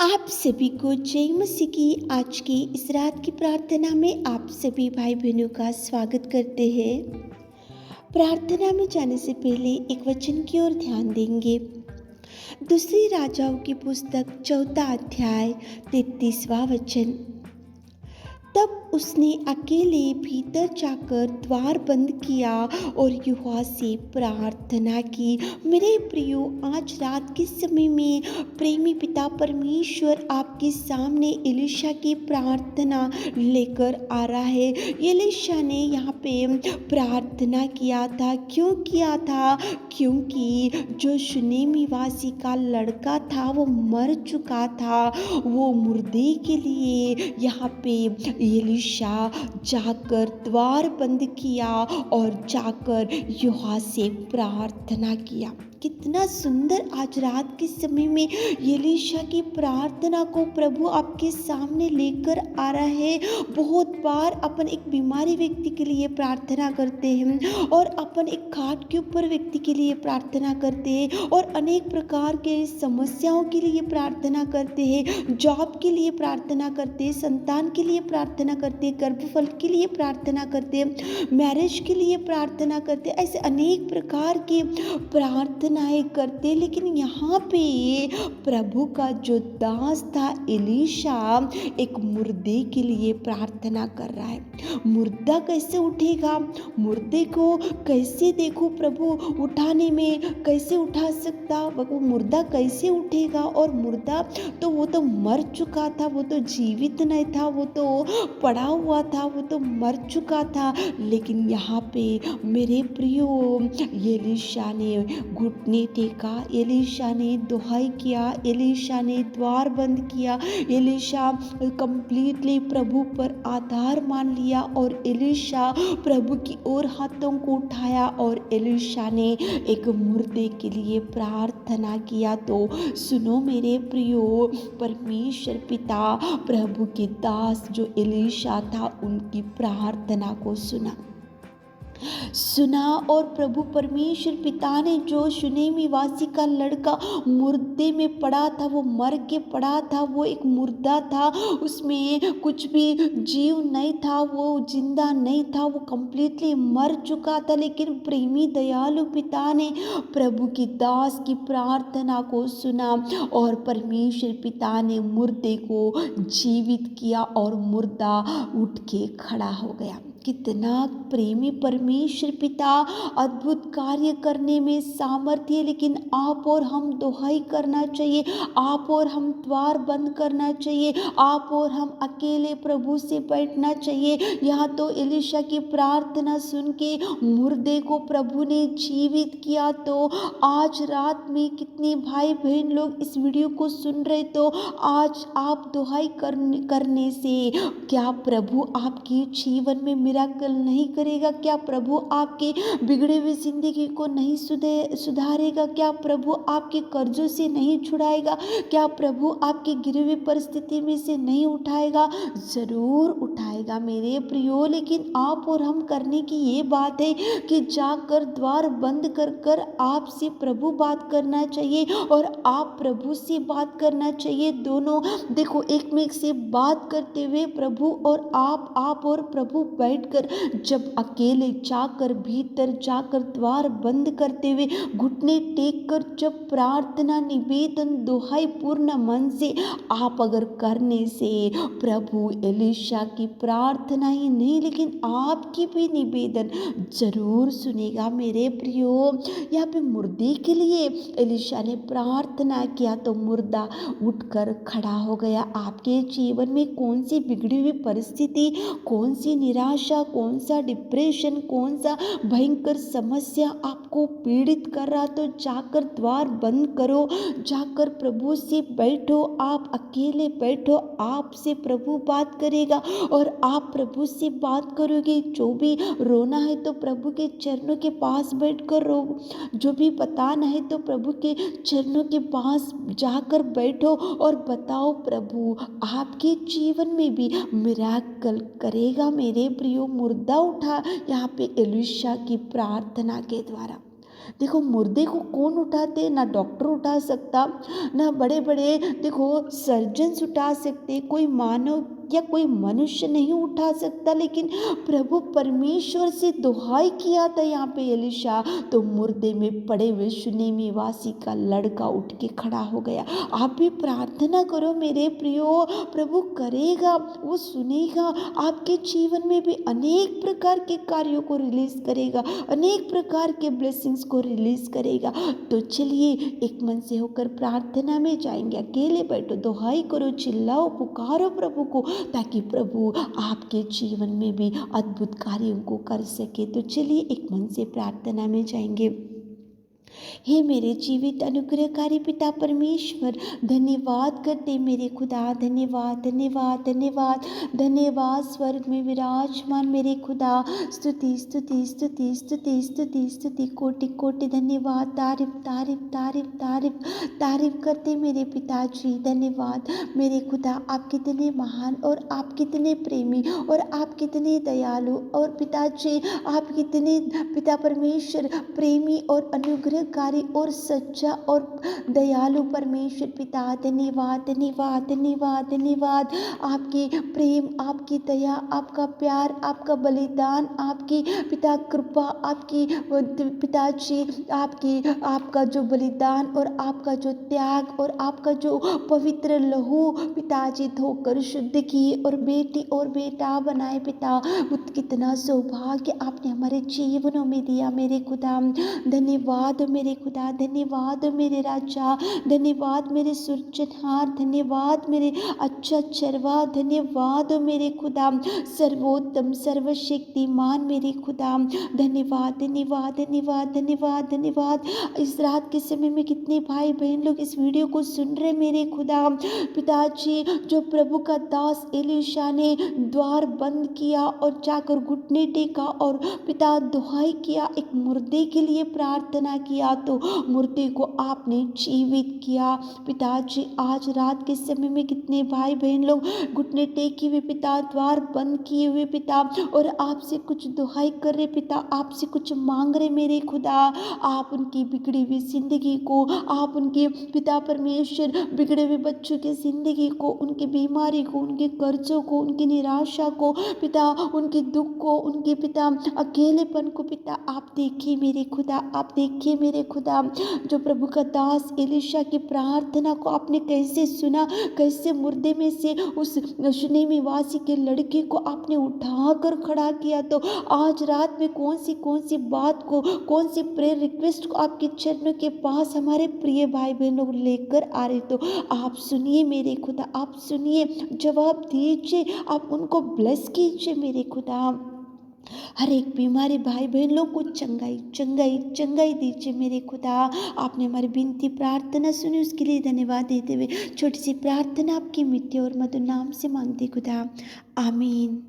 आप सभी को जय मसीह की आज की इस रात की प्रार्थना में आप सभी भाई बहनों का स्वागत करते हैं। प्रार्थना में जाने से पहले एक वचन की ओर ध्यान देंगे। दूसरी राजाओं की पुस्तक 4 अध्याय 33वां वचन। तब उसने अकेले भीतर जाकर द्वार बंद किया और यहोवा से प्रार्थना की। मेरे प्रियो, आज रात के समय में प्रेमी पिता परमेश्वर आपके सामने एलीशा की प्रार्थना लेकर आ रहा है। एलीशा ने यहाँ पे प्रार्थना किया था। क्यों किया था? क्योंकि जो शूनेमी वासी का लड़का था वो मर चुका था। वो मुर्दे के लिए यहाँ पे एलीशा जाकर द्वार बंद किया और जाकर यहोवा से प्रार्थना किया। कितना सुंदर आज रात के समय में एलीशा की प्रार्थना को प्रभु आपके सामने लेकर आ रहा है। बहुत बार अपन एक बीमारी व्यक्ति के लिए प्रार्थना करते हैं और अपन एक खाट के ऊपर व्यक्ति के लिए प्रार्थना करते हैं और अनेक प्रकार के समस्याओं के लिए प्रार्थना करते हैं, जॉब के लिए प्रार्थना करते हैं, संतान के लिए प्रार्थना करते हैं, गर्भफल के लिए प्रार्थना करते हैं, मैरिज के लिए प्रार्थना करते हैं। ऐसे अनेक प्रकार की प्रार्थनाएं करते, लेकिन यहाँ पे प्रभु का जो दास था एलीशा एक मुर्दे के लिए प्रार्थना कर रहा है। मुर्दा कैसे उठेगा? मुर्दे को कैसे देखो प्रभु उठाने में कैसे उठा सकता? वो मुर्दा कैसे उठेगा? और मुर्दा तो वो तो मर चुका था, वो तो जीवित नहीं था, वो तो पड़ा हुआ था, वो तो मर चुका था। लेकिन यहाँ पे मेरे प्रियो एलीशा ने घुटने टेका, एलीशा ने दुहाई किया, एलीशा ने द्वार बंद किया, एलीशा कंप्लीटली प्रभु पर आधार मान लिया और एलीशा प्रभु की ओर हाथों को उठाया और एलीशा ने एक मुर्दे के लिए प्रार्थना किया। तो सुनो मेरे प्रियो, परमेश्वर पिता प्रभु के दास जो एलीशा था उनकी प्रार्थना को सुना और प्रभु परमेश्वर पिता ने जो शूनेमी वासी का लड़का मुर्दे में पड़ा था, वो मर के पड़ा था, वो एक मुर्दा था, उसमें कुछ भी जीव नहीं था, वो जिंदा नहीं था, वो कंप्लीटली मर चुका था। लेकिन प्रेमी दयालु पिता ने प्रभु की दास की प्रार्थना को सुना और परमेश्वर पिता ने मुर्दे को जीवित किया और मुर्दा उठ के खड़ा हो गया। कितना प्रेमी परमेश्वर पिता अद्भुत कार्य करने में सामर्थ्य है। लेकिन आप और हम दुहाई करना चाहिए, आप और हम द्वार बंद करना चाहिए, आप और हम अकेले प्रभु से बैठना चाहिए। यहाँ तो एलीशा की प्रार्थना सुन के मुर्दे को प्रभु ने जीवित किया। तो आज रात में कितने भाई बहन लोग इस वीडियो को सुन रहे, तो आज आप दुहाई करने से क्या प्रभु आपके जीवन में मिराकल नहीं करेगा? क्या प्रभु आपके बिगड़े हुए जिंदगी को नहीं सुधारेगा? क्या प्रभु आपके कर्जों से नहीं छुड़ाएगा? क्या प्रभु आपकी गिरी हुई परिस्थिति में से नहीं उठाएगा? जरूर उठाएगा मेरे प्रियो। लेकिन आप और हम करने की ये बात है कि जाकर द्वार बंद कर आपसे प्रभु बात करना चाहिए और आप प्रभु से बात करना चाहिए। दोनों देखो एक में एक से बात करते हुए प्रभु और आप और प्रभु बैठकर जब अकेले जाकर भीतर जाकर द्वार बंद करते हुए घुटने टेक कर जब प्रार्थना निवेदन दुहाई पूर्ण मन से आप अगर करने से प्रभु एलीशा की प्रार्थना ही नहीं लेकिन आपकी भी निवेदन जरूर सुनेगा मेरे प्रियो। यहाँ पे मुर्दे के लिए एलीशा ने प्रार्थना किया तो मुर्दा उठकर खड़ा हो गया। आपके जीवन में कौन सी बिगड़ी हुई परिस्थिति, कौन सी निराशा, कौन सा डिप्रेशन, कौन सा भयंकर समस्या आपको पीड़ित कर रहा, तो जाकर द्वार बंद करो, जाकर प्रभु से बैठो। आप अकेले बैठो, आपसे प्रभु बात करेगा और आप प्रभु से बात करोगे। जो भी रोना है तो प्रभु के चरणों के पास बैठकर रो, जो भी बताना है तो प्रभु के चरणों के पास जाकर बैठो और बताओ। प्रभु आपके जीवन में भी मिराकल करेगा मेरे प्रियो। मुर्दा उठा यहाँ पे एलीशा की प्रार्थना के द्वारा। देखो मुर्दे को कौन उठाते, ना डॉक्टर उठा सकता, ना बड़े बड़े देखो सर्जन्स उठा सकते, कोई मानव या कोई मनुष्य नहीं उठा सकता, लेकिन प्रभु परमेश्वर से दुहाई किया था यहाँ पे एलीशा, तो मुर्दे में पड़े हुए शूनेमी वासी का लड़का उठ के खड़ा हो गया। आप भी प्रार्थना करो मेरे प्रियो, प्रभु करेगा, वो सुनेगा, आपके जीवन में भी अनेक प्रकार के कार्यों को रिलीज करेगा, अनेक प्रकार के ब्लेसिंग्स को रिलीज करेगा। तो चलिए एक मन से होकर प्रार्थना में जाएंगे। अकेले बैठो, दुहाई करो, चिल्लाओ, पुकारो प्रभु को, ताकि प्रभु आपके जीवन में भी अद्भुत कार्यों को कर सके। तो चलिए एक मन से प्रार्थना में जाएंगे। हे मेरे जीवित अनुग्रहकारी पिता परमेश्वर, धन्यवाद करते मेरे खुदा, धन्यवाद धन्यवाद धन्यवाद धन्यवाद। स्वर्ग में विराजमान मेरे खुदा, स्तुति स्तुति स्तुति स्तुति स्तुति स्तुति, कोटि कोटि धन्यवाद, तारीफ तारीफ तारीफ तारीफ तारीफ करते मेरे पिताजी। धन्यवाद मेरे खुदा, आप कितने महान और आप कितने प्रेमी और आप कितने दयालु, और पिताजी आप कितने पिता परमेश्वर प्रेमी और अनुग्रहकारी और सच्चा और दयालु परमेश्वर पिता। धन्यवाद धन्यवाद धन्यवाद धन्यवाद। आपकी प्रेम, आपकी दया, आपका प्यार, आपका बलिदान, आपकी पिता कृपा, आपकी पिताजी आपका जो बलिदान और आपका जो त्याग और आपका जो पवित्र लहू पिताजी धोकर शुद्ध किए और बेटी और बेटा बनाए पिता, कितना सौभाग्य आपने हमारे जीवनों में दिया मेरे खुदा। धन्यवाद मेरे खुदा, धन्यवाद मेरे राजा, धन्यवाद मेरे सृजनहार, धन्यवाद मेरे अच्छा चरवा, धन्यवाद मेरे खुदा सर्वोत्तम सर्वशक्तिमान मेरे खुदा। धन्यवाद धन्यवाद धन्यवाद धन्यवाद धन्यवाद। इस रात के समय में कितने भाई बहन लोग इस वीडियो को सुन रहे मेरे खुदा पिताजी, जो प्रभु का दास एलीशा ने द्वार बंद किया और जाकर घुटने टेका और पिता दुहाई किया, एक मुर्दे के लिए प्रार्थना किया, तो मुर्दे को आपने जीवित किया पिताजी। आज रात के समय में कितने भाई बहन लोग घुटने टेके हुए पिता, द्वार बंद किए हुए पिता, और आपसे कुछ दुहाई कर रहे पिता, आपसे कुछ मांग रहे मेरे खुदा। आप उनकी बिगड़ी हुई जिंदगी को, आप उनके पिता परमेश्वर बिगड़े हुए बच्चों की जिंदगी को, उनकी बीमारी को, उनके कर्जों को, उनकी निराशा को पिता, उनके दुख को, उनके पिता अकेलेपन को पिता आप देखिए मेरे खुदा, आप देखिए मेरे खुदा। जो प्रभु का दास एलीशा की प्रार्थना को आपने कैसे सुना, कैसे मुर्दे में से उस शूनेमी वासी के लड़के को आपने उठाकर खड़ा किया, तो आज रात में कौन सी बात को, कौन सी प्रेयर रिक्वेस्ट को आपके चरणों के पास हमारे प्रिय भाई बहन लोग लेकर आ रहे, तो आप सुनिए मेरे खुदा, आप सुनिए, जवाब दीजिए, आप उनको ब्लेस कीजिए मेरे खुदा। हर एक बीमारी भाई बहन लोग को चंगाई चंगाई चंगाई दीजिए मेरे खुदा। आपने हमारी विनती प्रार्थना सुनी, उसके लिए धन्यवाद देते हुए छोटी सी प्रार्थना आपकी मिट्टी और मधुर नाम से मांगते खुदा, आमीन।